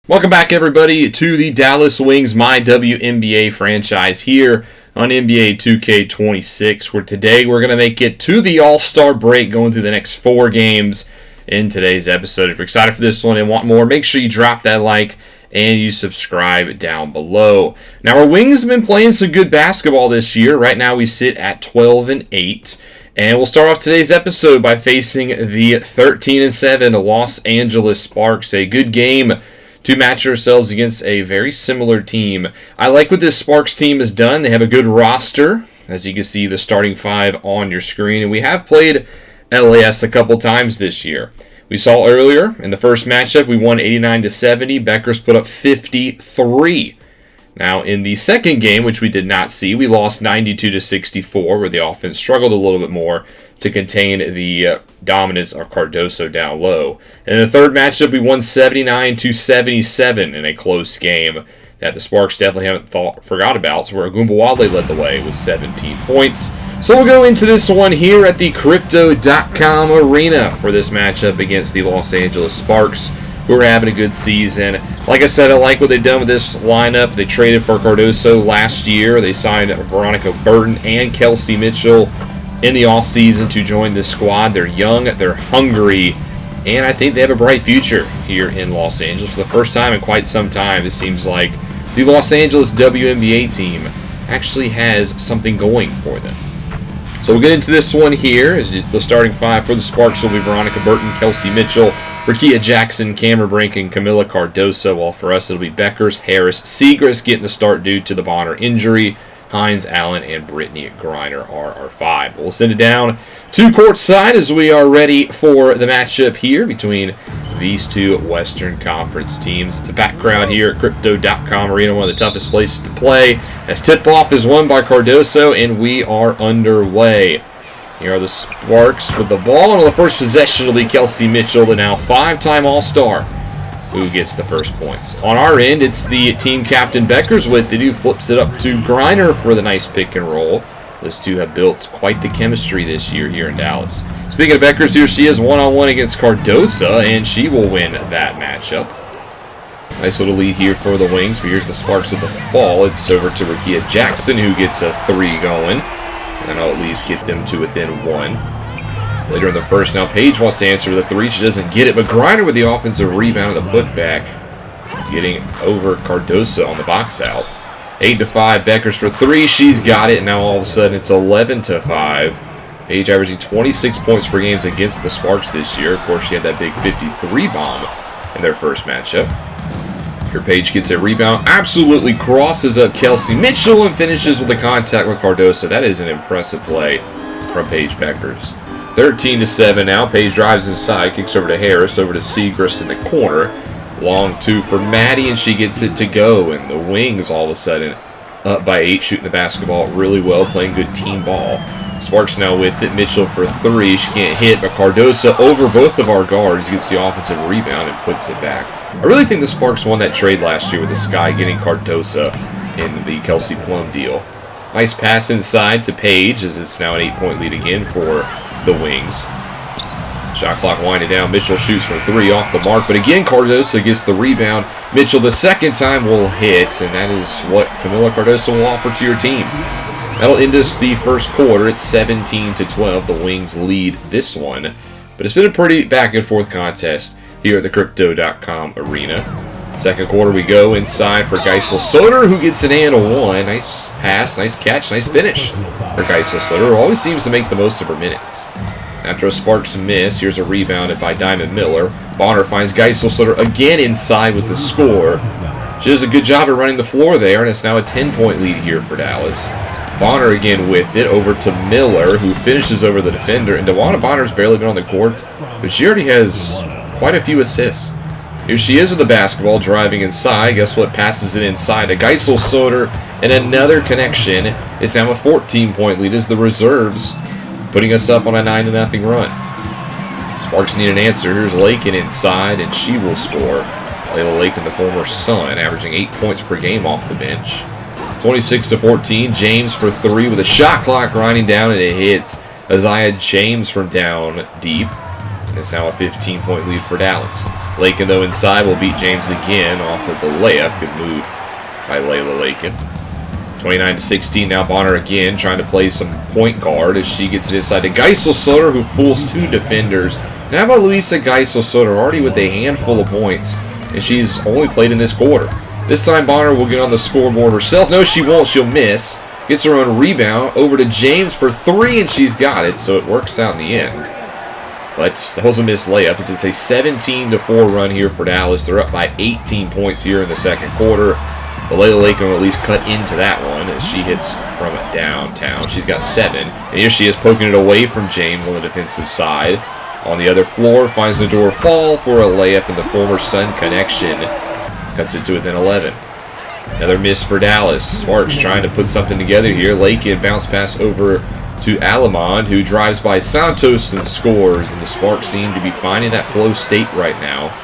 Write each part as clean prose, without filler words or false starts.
Welcome back, everybody, to the Dallas Wings MyWNBA franchise here on NBA 2K26, where today we're going to make it to the All-Star break, going through the next 4 games in today's episode. If you're excited for this one and want more, make sure you drop that like and you subscribe down below. Now, our Wings have been playing some good basketball this year. Right now, we sit at 12-8. And we'll start off today's episode by facing the 13-7 Los Angeles Sparks. A good game to match ourselves against a very similar team. I like what this Sparks team has done. They have a good roster. As you can see, the starting 5 on your screen. And we have played LAS a couple times this year. We saw earlier in the first matchup, we won 89-70. Bueckers put up 53. Now, in the second game, which we did not see, we lost 92-64, where the offense struggled a little bit more to contain the dominance of Cardoso down low. In the third matchup, we won 79-77 in a close game that the Sparks definitely haven't forgot about, where MyWNBA led the way with 17 points. So we'll go into this one here at the Crypto.com arena for this matchup against the Los Angeles Sparks, who are having a good season. Like I said, I like what they've done with this lineup. They traded for Cardoso last year. They signed Veronica Burton and Kelsey Mitchell in the offseason to join this squad. They're young, they're hungry, and I think they have a bright future here in Los Angeles. For the first time in quite some time, it seems like the Los Angeles WNBA team actually has something going for them. So we'll get into this one here. As the starting 5 for the Sparks will be Veronica Burton, Kelsey Mitchell, Rickea Jackson, Cameron Brink, and Camila Cardoso. While for us, it'll be Bueckers, Harris, Segrist getting the start due to the Bonner injury. Hines, Allen, and Brittany Griner are our 5. We'll send it down to courtside as we are ready for the matchup here between these two Western Conference teams. It's a packed crowd here at Crypto.com Arena, one of the toughest places to play, as tip-off is won by Cardoso, and we are underway. Here are the Sparks with the ball, and on the first possession will be Kelsey Mitchell, the now 5-time All-Star, who gets the first points. On our end, it's the team captain Bueckers with it, who flips it up to Griner for the nice pick and roll. Those two have built quite the chemistry this year here in Dallas. Speaking of Bueckers, here she is one-on-one against Cardoso, and she will win that matchup. Nice little lead here for the Wings, but here's the Sparks with the ball. It's over to Rickea Jackson, who gets a 3 going, and I'll at least get them to within 1. Later in the first, now Paige wants to answer the 3. She doesn't get it, but Griner with the offensive rebound and the putback, getting over Cardoso on the box out. 8-5, Bueckers for 3. She's got it, and now all of a sudden it's 11-5. Paige averaging 26 points per game against the Sparks this year. Of course, she had that big 53 bomb in their first matchup. Here Paige gets a rebound, absolutely crosses up Kelsey Mitchell, and finishes with a contact with Cardoso. That is an impressive play from Paige Bueckers. 13-7 now. Paige drives inside, kicks over to Harris, over to Segrist in the corner. Long 2 for Maddie, and she gets it to go. And the Wings all of a sudden up by 8, shooting the basketball really well, playing good team ball. Sparks now with it. Mitchell for 3. She can't hit, but Cardoso over both of our guards gets the offensive rebound and puts it back. I really think the Sparks won that trade last year with the Sky getting Cardoso in the Kelsey Plum deal. Nice pass inside to Paige, as it's now an 8-point lead again for the Wings. Shot clock winding down. Mitchell shoots from 3 off the mark, but again Cardoso gets the rebound. Mitchell the second time will hit, and that is what Camila Cardoso will offer to your team. That'll end us the first quarter. It's 17-12. The Wings lead this one, but it's been a pretty back and forth contest here at the Crypto.com arena. Second quarter, we go inside for Geisel Soder, who gets an and a 1. Nice pass, nice catch, nice finish for Geisel Soder, who always seems to make the most of her minutes. After a Sparks miss, here's a rebound by Diamond Miller. Bonner finds Geisel Soder again inside with the score. She does a good job of running the floor there, and it's now a 10-point lead here for Dallas. Bonner again with it, over to Miller, who finishes over the defender. And DeWanna Bonner's barely been on the court, but she already has quite a few assists. Here she is with the basketball, driving inside. Guess what? Passes it inside to Geisel Soder, and another connection. It's now a 14-point lead as the reserves, putting us up on a 9-0 run. Sparks need an answer. Here's Lakin inside, and she will score. Layla Lakin, the former Sun, averaging 8 points per game off the bench. 26-14. James for 3 with a shot clock grinding down, and it hits Isaiah James from down deep. And it's now a 15-point lead for Dallas. Lakin, though, inside will beat James again off of the layup. Good move by Layla Lakin. 29-16 now. Bonner again trying to play some point guard as she gets it inside to Geisel-Sutter, who fools two defenders. Now how about Luisa Geisel-Sutter, already with a handful of points, and she's only played in this quarter. This time Bonner will get on the scoreboard herself. No, she won't. She'll miss. Gets her own rebound. Over to James for three, and she's got it, so it works out in the end. But that was a missed layup. It's a 17-4 run here for Dallas. They're up by 18 points here in the second quarter. But Layla Lakin will at least cut into that one as she hits from downtown. She's got 7. And here she is poking it away from James on the defensive side. On the other floor, finds the door fall for a layup in the former Sun connection. Cuts it to within 11. Another miss for Dallas. Sparks trying to put something together here. Lakin bounce pass over to Alamond, who drives by Santos and scores. And the Sparks seem to be finding that flow state right now.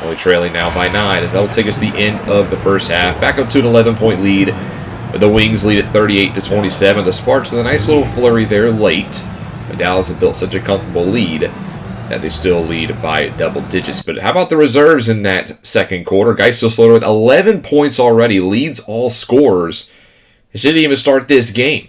Only trailing now by 9, as that will take us to the end of the first half. Back up to an 11-point lead. The Wings lead at 38-27. The Sparks with a nice little flurry there late. But Dallas has built such a comfortable lead that they still lead by double digits. But how about the reserves in that second quarter? Geisel-Sutter with 11 points already, leads all scorers. It shouldn't even start this game.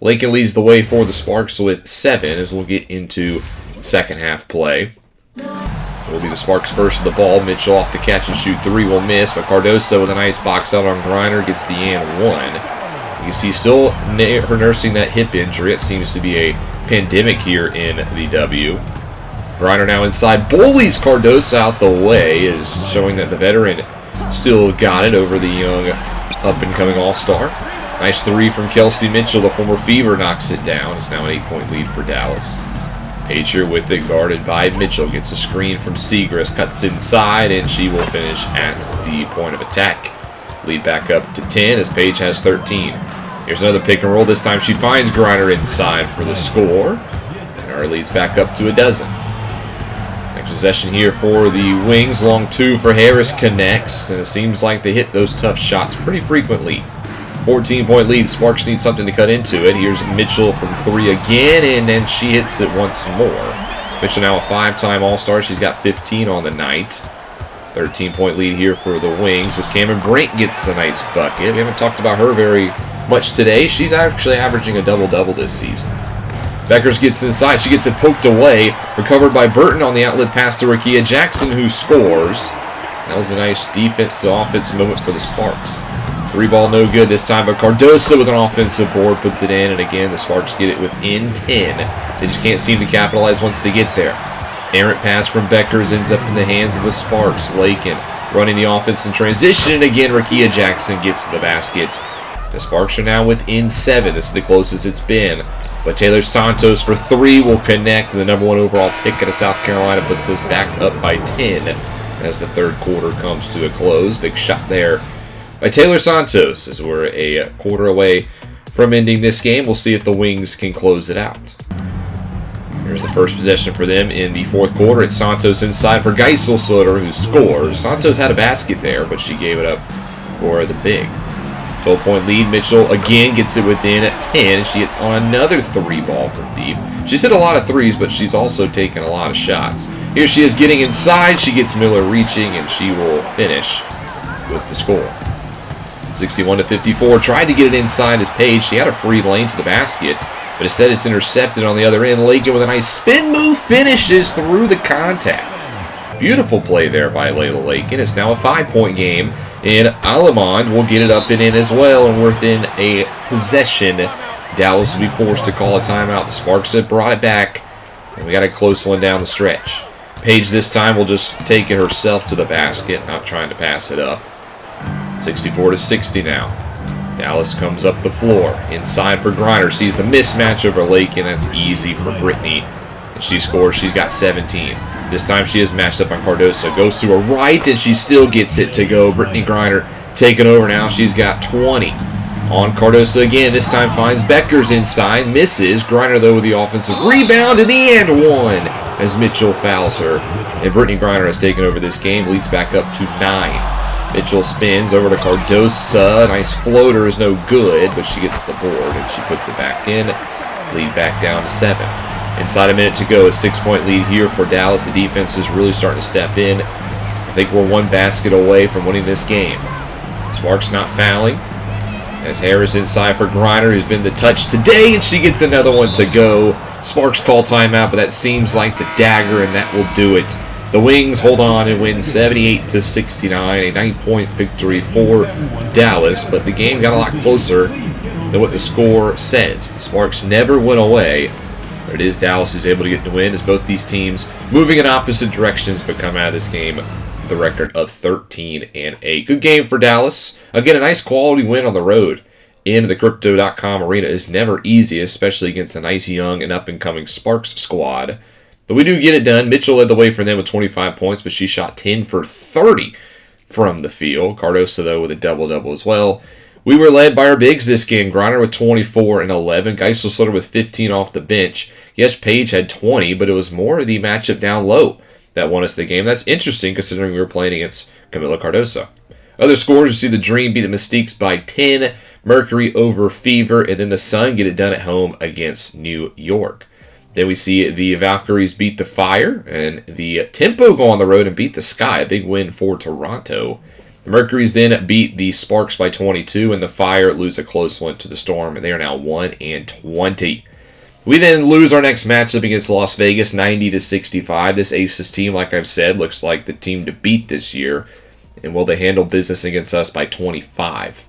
Lakin leads the way for the Sparks with 7 as we'll get into second half play. It will be the Sparks first of the ball. Mitchell off the catch and shoot 3 will miss, but Cardoso with a nice box out on Griner gets the and 1. You can see still her nursing that hip injury. It seems to be a pandemic here in the W. Griner now inside. Bullies Cardoso out the way, is showing that the veteran still got it over the young up-and-coming all-star. Nice 3 from Kelsey Mitchell. The former Fever knocks it down. It's now an 8-point lead for Dallas. Paige here with it, guarded by Mitchell. Gets a screen from Segrist, cuts inside, and she will finish at the point of attack. Lead back up to 10 as Paige has 13. Here's another pick and roll. This time she finds Griner inside for the score. And our lead's back up to a dozen. Next possession here for the Wings. Long 2 for Harris connects, and it seems like they hit those tough shots pretty frequently. 14-point lead. Sparks need something to cut into it. Here's Mitchell from 3 again, and then she hits it once more. Mitchell now a 5-time All-Star. She's got 15 on the night. 13-point lead here for the Wings as Cameron Brink gets a nice bucket. We haven't talked about her very much today. She's actually averaging a double-double this season. Bueckers gets inside. She gets it poked away. Recovered by Burton on the outlet pass to Rakia Jackson, who scores. That was a nice defense to offense moment for the Sparks. 3 ball no good this time, but Cardoso with an offensive board puts it in, and again the Sparks get it within 10. They just can't seem to capitalize once they get there. Errant pass from Bueckers ends up in the hands of the Sparks. Lakin running the offense in transition, and again Rakia Jackson gets the basket. The Sparks are now within 7. This is the closest it's been. But Taylor Santos for 3 will connect. The number 1 overall pick out of South Carolina puts us back up by 10 as the third quarter comes to a close. Big shot there by Taylor Santos as we're a quarter away from ending this game. We'll see if the Wings can close it out. Here's the first possession for them in the fourth quarter. It's Santos inside for Geisel-Sutter, who scores. Santos had a basket there, but she gave it up for the big. 12-point lead. Mitchell again gets it within at 10. She hits on another 3 ball from deep. She's hit a lot of threes, but she's also taken a lot of shots. Here she is getting inside. She gets Miller reaching, and she will finish with the score. 61-54. Tried to get it inside as Paige. She had a free lane to the basket, but instead it's intercepted on the other end. Lakin with a nice spin move finishes through the contact. Beautiful play there by Layla Lakin. It's now a 5-point game, and Alamond will get it up and in as well, and within a possession, Dallas will be forced to call a timeout. The Sparks have brought it back, and we got a close one down the stretch. Paige this time will just take it herself to the basket, not trying to pass it up. 64-60 now. Dallas comes up the floor. Inside for Griner. Sees the mismatch over Lakin. That's easy for Brittany. And she scores. She's got 17. This time she is matched up on Cardoso. Goes to her right, and she still gets it to go. Brittany Griner taking over now. She's got 20. On Cardoso again. This time finds Bueckers inside. Misses. Griner, though, with the offensive rebound. And the and 1 as Mitchell fouls her. And Brittany Griner has taken over this game. Leads back up to 9. Mitchell spins over to Cardoso. Nice floater is no good, but she gets the board and she puts it back in. Lead back down to 7. Inside a minute to go, a 6-point lead here for Dallas. The defense is really starting to step in. I think we're one basket away from winning this game. Sparks not fouling. As Harris inside for Griner, who's been the touch today, and she gets another one to go. Sparks call timeout, but that seems like the dagger, and that will do it. The Wings hold on and win 78-69, a 9-point victory for Dallas, but the game got a lot closer than what the score says. The Sparks never went away. But it is Dallas who's able to get the win, as both these teams moving in opposite directions but come out of this game with the record of 13-8. Good game for Dallas. Again, a nice quality win on the road in the Crypto.com arena is never easy, especially against a nice young and up-and-coming Sparks squad. But we do get it done. Mitchell led the way for them with 25 points, but she shot 10 for 30 from the field. Cardoso, though, with a double-double as well. We were led by our bigs this game. Griner with 24 and 11. Geisel with 15 off the bench. Yes, Paige had 20, but it was more the matchup down low that won us the game. That's interesting considering we were playing against Camila Cardoso. Other scores, you see the Dream beat the Mystiques by 10. Mercury over Fever, and then the Sun get it done at home against New York. Then we see the Valkyries beat the Fire, and the Tempo go on the road and beat the Sky. A big win for Toronto. The Mercuries then beat the Sparks by 22, and the Fire lose a close one to the Storm, and they are now 1-20. We then lose our next matchup against Las Vegas, 90-65. This Aces team, like I've said, looks like the team to beat this year, and will they handle business against us by 25.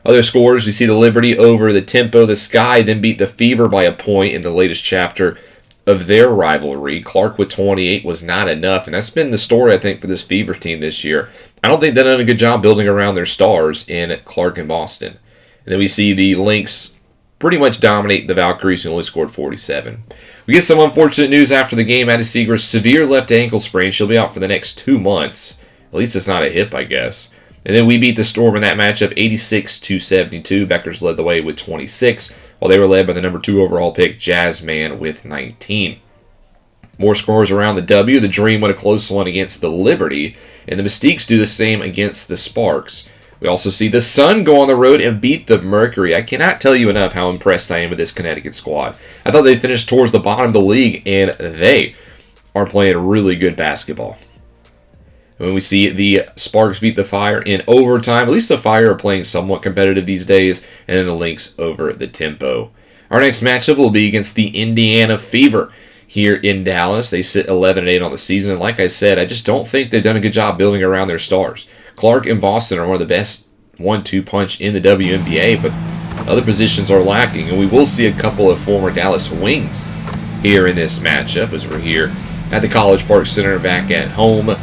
Other scores, we see the Liberty over the Tempo. The Sky then beat the Fever by a point in the latest chapter of their rivalry. Clark with 28 was not enough, and that's been the story, I think, for this Fever team this year. I don't think they've done a good job building around their stars in Clark and Boston. And then we see the Lynx pretty much dominate the Valkyries, who only scored 47. We get some unfortunate news after the game. Addie Seeger's severe left ankle sprain. She'll be out for the next 2 months. At least it's not a hip, I guess. And then we beat the Storm in that matchup 86-72. Bueckers led the way with 26, while they were led by the number 2 overall pick, Jazzman, with 19. More scores around the W. The Dream won a close one against the Liberty, and the Mystiques do the same against the Sparks. We also see the Sun go on the road and beat the Mercury. I cannot tell you enough how impressed I am with this Connecticut squad. I thought they finished towards the bottom of the league, and they are playing really good basketball. When we see the Sparks beat the Fire in overtime, at least the Fire are playing somewhat competitive these days, and then the Lynx over the Tempo. Our next matchup will be against the Indiana Fever here in Dallas. They sit 11-8 on the season, and like I said, I just don't think they've done a good job building around their stars. Clark and Boston are one of the best 1-2 punch in the WNBA, but other positions are lacking, and we will see a couple of former Dallas Wings here in this matchup as we're here at the College Park Center back at home. You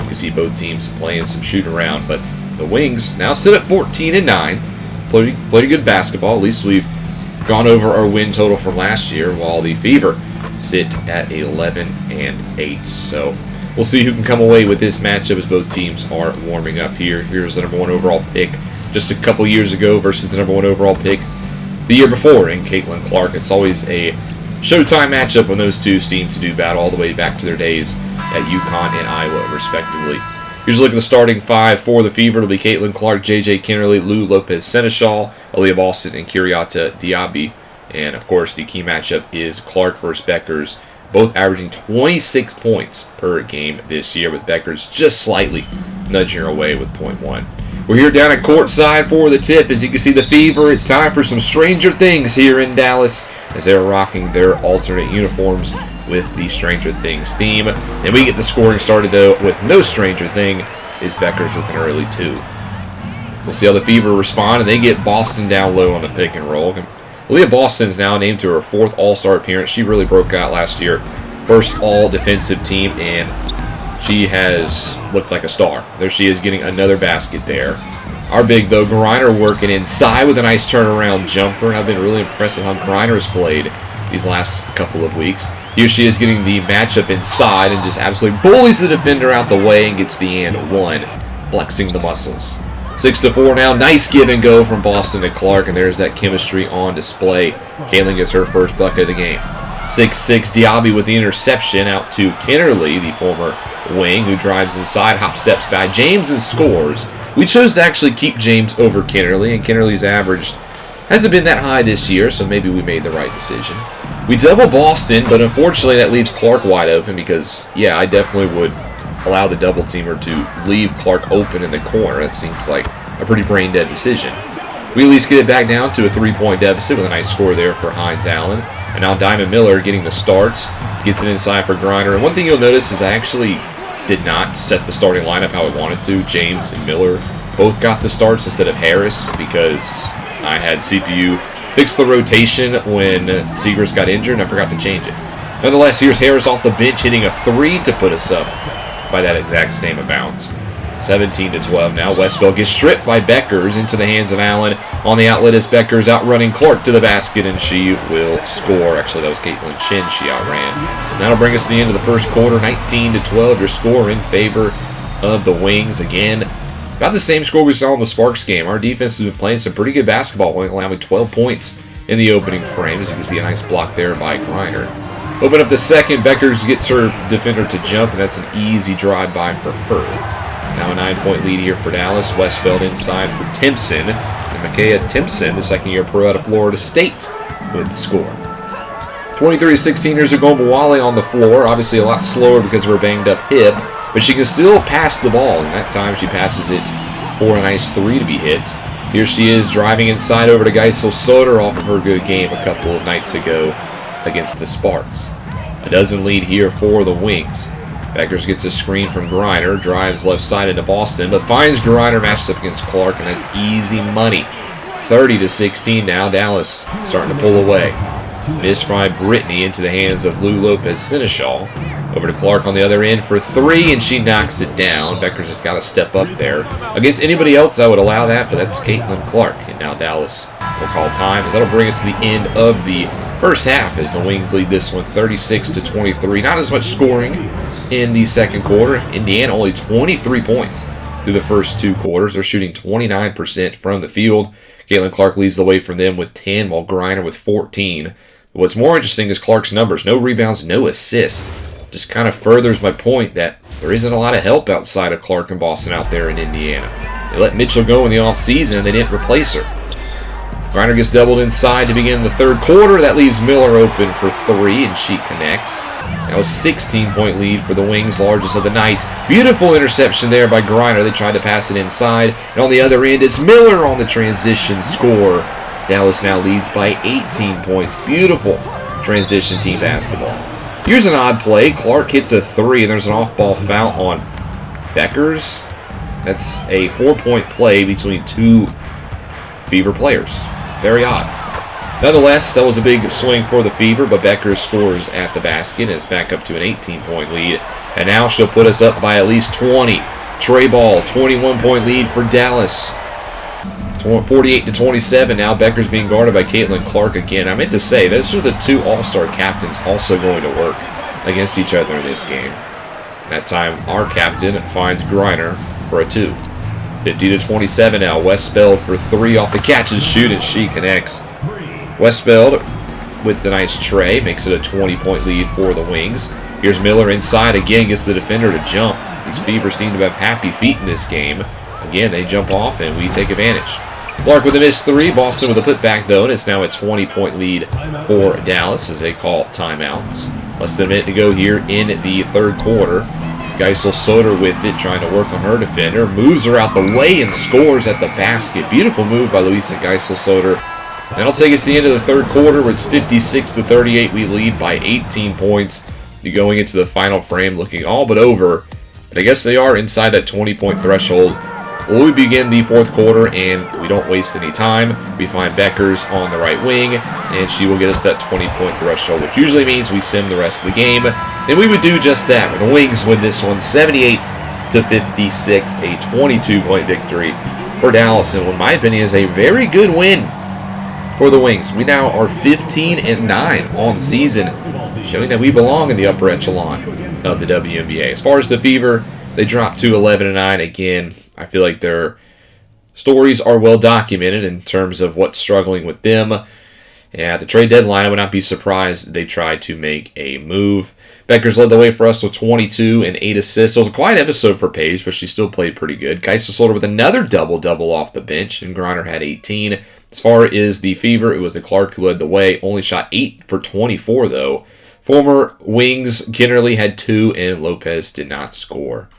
can see both teams playing some shoot around, but the Wings now sit at 14-9. Played a good basketball. At least we've gone over our win total from last year, while the Fever sit at 11-8. So we'll see who can come away with this matchup as both teams are warming up here. Here's the number 1 overall pick just a couple years ago versus the number 1 overall pick the year before in Caitlin Clark. It's always a Showtime matchup when those two seem to do battle all the way back to their days at UConn and Iowa, respectively. Here's a look at the starting 5 for the Fever. It'll be Caitlin Clark, J.J. Kennerly, Lou Lopez-Seneschal, Aaliyah Boston, and Kyriata Diaby. And, of course, the key matchup is Clark versus Bueckers, both averaging 26 points per game this year, with Bueckers just slightly nudging her away with .1. We're here down at courtside for the tip. As you can see, the Fever, it's time for some Stranger Things here in Dallas as they're rocking their alternate uniforms with the Stranger Things theme. And we get the scoring started, though, with no Stranger Thing is Bueckers with an early 2. We'll see how the Fever respond, and they get Boston down low on the pick and roll. Aaliyah Boston's now named to her 4th All-Star appearance. She really broke out last year. First all-defensive team, and she has looked like a star. There she is getting another basket there. Our big, though, Griner working inside with a nice turnaround jumper. And I've been really impressed with how Griner has played these last couple of weeks. Here she is getting the matchup inside and just absolutely bullies the defender out the way and gets the and 1, flexing the muscles. 6-4 now. Nice give and go from Boston to Clark, and there's that chemistry on display. Kaylin gets her first bucket of the game. 6-6 Diaby with the interception out to Kennerly, the former wing, who drives inside, hop steps by James and scores. We chose to actually keep James over Kennerly, and Kennerly's average hasn't been that high this year, so maybe we made the right decision. We double Boston, but unfortunately that leaves Clark wide open because, yeah, I definitely would allow the double teamer to leave Clark open in the corner. That seems like a pretty brain-dead decision. We at least get it back down to a 3-point deficit with a nice score there for Hines Allen. And now Diamond Miller getting the starts, gets it inside for Griner. And one thing you'll notice is I actually did not set the starting lineup how I wanted to. James and Miller both got the starts instead of Harris because I had CPU fix the rotation when Seagrass got injured, and I forgot to change it. Nonetheless, here's Harris off the bench hitting a 3 to put us up by that exact same amount. 17-12 now. Westbell gets stripped by Bueckers into the hands of Allen. On the outlet is Bueckers outrunning Clark to the basket, and she will score. Actually, that was Caitlin Chin she outran. That'll bring us to the end of the first quarter. 19-12, your score in favor of the Wings. Again, about the same score we saw in the Sparks game. Our defense has been playing some pretty good basketball, allowing 12 points in the opening frame. As you can see, a nice block there by Griner. Open up the second. Bueckers gets her defender to jump, and that's an easy drive-by for her. Now a 9-point lead here for Dallas. Westfeld inside for Timpson. And Micaiah Timpson, the second-year pro out of Florida State, with the score. 23-16, are going Bawale on the floor. Obviously a lot slower because of her banged-up hip. But she can still pass the ball, and that time she passes it for a nice 3 to be hit. Here she is driving inside over to Geisel Soder off of her good game a couple of nights ago against the Sparks. A dozen lead here for the Wings. Bueckers gets a screen from Griner, drives left side into Boston, but finds Griner matched up against Clark, and that's easy money. 30-16 now. Dallas starting to pull away. Miss by Brittany into the hands of Lou Lopez-Seneschal. Over to Clark on the other end for 3, and she knocks it down. Bueckers has got to step up there. Against anybody else, I would allow that, but that's Caitlin Clark. And now Dallas will call time, as that'll bring us to the end of the first half as the Wings lead this one 36-23. Not as much scoring in the second quarter. Indiana only 23 points through the first 2 quarters. They're shooting 29% from the field. Caitlin Clark leads the way from them with 10, while Griner with 14. But what's more interesting is Clark's numbers. No rebounds, no assists. Just kind of furthers my point that there isn't a lot of help outside of Clark and Boston out there in Indiana. They let Mitchell go in the offseason and they didn't replace her. Griner gets doubled inside to begin the third quarter. That leaves Miller open for 3, and she connects. That was a 16-point lead for the Wings, largest of the night. Beautiful interception there by Griner. They tried to pass it inside. And on the other end, it's Miller on the transition score. Dallas now leads by 18 points. Beautiful transition team basketball. Here's an odd play. Clark hits a 3, and there's an off-ball foul on Bueckers. That's a 4-point play between 2 Fever players. Very odd. Nonetheless, that was a big swing for the Fever, but Bueckers scores at the basket, and it's back up to an 18-point lead. And now she'll put us up by at least 20. Trey Ball, 21-point lead for Dallas. 48-27 now. Bueckers being guarded by Caitlin Clark again. I meant to say, those are the 2 All-Star captains also going to work against each other in this game. That time, our captain finds Griner for a 2. 50-27 now. Westbeld for 3 off the catch and shoot, and she connects. Westbeld with the nice tray makes it a 20-point lead for the Wings. Here's Miller inside again, gets the defender to jump. These Beavers seem to have happy feet in this game. Again, they jump off, and we take advantage. Clark with a missed 3. Boston with a putback, though, and it's now a 20-point lead for Dallas as they call timeouts. Less than a minute to go here in the third quarter. Geisel Soder with it, trying to work on her defender. Moves her out the way and scores at the basket. Beautiful move by Louisa Geisel Soder. That'll take us to the end of the third quarter, where it's 56-38. We lead by 18 points. Going into the final frame looking all but over. But I guess they are inside that 20-point threshold. Well, we begin the fourth quarter, and we don't waste any time. We find Bueckers on the right wing, and she will get us that 20-point threshold, which usually means we sim the rest of the game. And we would do just that. The Wings win this one 78-56, a 22-point victory for Dallas. And in my opinion, is a very good win for the Wings. We now are 15-9 on season, showing that we belong in the upper echelon of the WNBA. As far as the Fever, they dropped to 11-9. Again, I feel like their stories are well documented in terms of what's struggling with them. And at the trade deadline, I would not be surprised if they tried to make a move. Bueckers led the way for us with 22 and 8 assists. It was a quiet episode for Paige, but she still played pretty good. Geisel Soder with another double-double off the bench, and Griner had 18. As far as the Fever, it was the Clark who led the way. Only shot 8 for 24, though. Former Wings, Kennerly had 2, and Lopez did not score.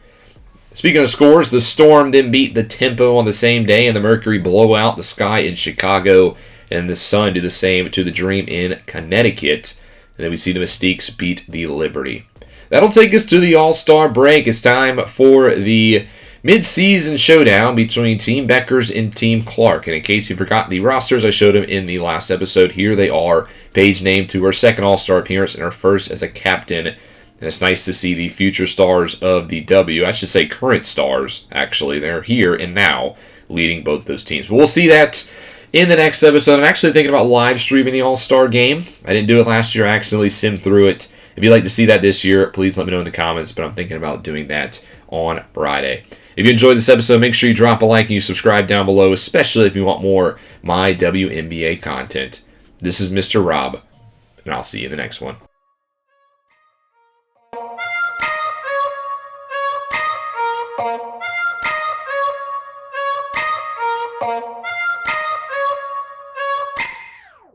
Speaking of scores, the Storm then beat the Tempo on the same day, and the Mercury blow out the Sky in Chicago, and the Sun do the same to the Dream in Connecticut. And then we see the Mystiques beat the Liberty. That'll take us to the All-Star break. It's time for the mid-season showdown between Team Bueckers and Team Clark. And in case you forgot the rosters, I showed them in the last episode. Here they are. Paige named to her second All-Star appearance and her first as a captain. And it's nice to see the future stars of the W. I should say current stars, actually. They're here and now leading both those teams. But we'll see that in the next episode. I'm actually thinking about live streaming the All-Star game. I didn't do it last year. I accidentally simmed through it. If you'd like to see that this year, please let me know in the comments. But I'm thinking about doing that on Friday. If you enjoyed this episode, make sure you drop a like and you subscribe down below, especially if you want more MyWNBA content. This is Mr. Rob, and I'll see you in the next one. Bye.